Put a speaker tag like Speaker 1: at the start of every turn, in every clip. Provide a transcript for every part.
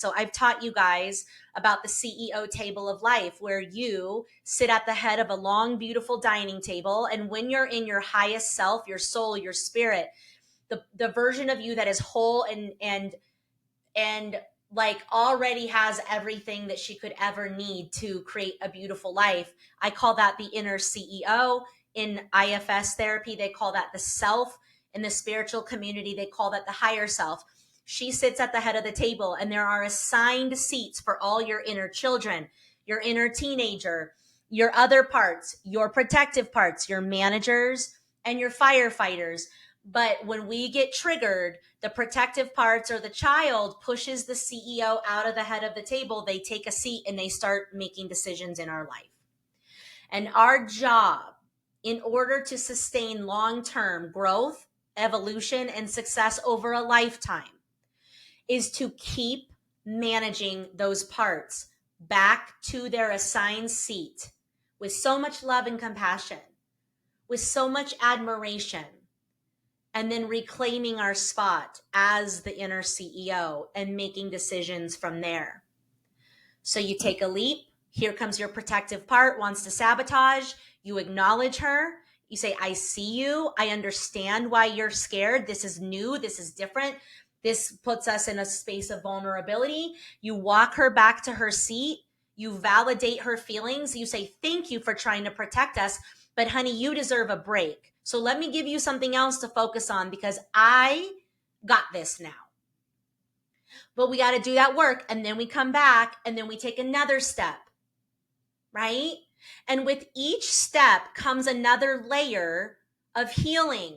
Speaker 1: So I've taught you guys about the CEO table of life, where you sit at the head of a long, beautiful dining table. And when you're in your highest self, your soul, your spirit, the version of you that is whole and like already has everything that she could ever need to create a beautiful life. I call that the inner CEO. In IFS therapy, they call that the self. In the spiritual community, they call that the higher self. She sits at the head of the table, and there are assigned seats for all your inner children, your inner teenager, your other parts, your protective parts, your managers, and your firefighters. But when we get triggered, the protective parts or the child pushes the CEO out of the head of the table. They take a seat and they start making decisions in our life. And our job, in order to sustain long-term growth, evolution, and success over a lifetime, is to keep managing those parts back to their assigned seat with so much love and compassion, with so much admiration, and then reclaiming our spot as the inner CEO and making decisions from there. So you take a leap. Here comes your protective part, wants to sabotage. You acknowledge her. You say, I see you. I understand why you're scared. This is new. This is different. This puts us in a space of vulnerability. You walk her back to her seat. You validate her feelings. You say, thank you for trying to protect us, but honey, you deserve a break. So let me give you something else to focus on because I got this now. But we got to do that work. And then we come back and then we take another step, right? And with each step comes another layer of healing,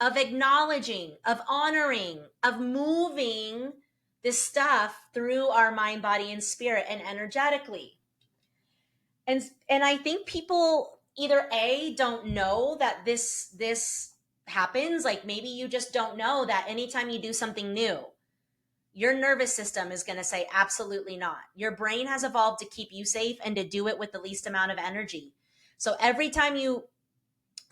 Speaker 1: of acknowledging, of honoring, of moving this stuff through our mind, body, and spirit and energetically. And I think people either A, don't know that this happens. Like maybe you just don't know that anytime you do something new, your nervous system is going to say absolutely not. Your brain has evolved to keep you safe and to do it with the least amount of energy. So every time you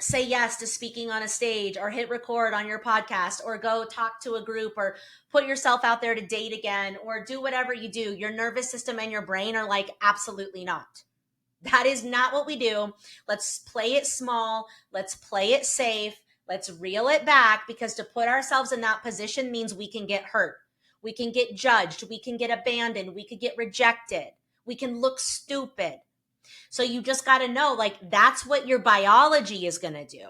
Speaker 1: say yes to speaking on a stage or hit record on your podcast or go talk to a group or put yourself out there to date again or do whatever you do, your nervous system and your brain are like, absolutely not. That is not what we do. Let's play it small. Let's play it safe. Let's reel it back, because to put ourselves in that position means we can get hurt. We can get judged. We can get abandoned. We could get rejected. We can look stupid. So you just got to know, like, that's what your biology is going to do.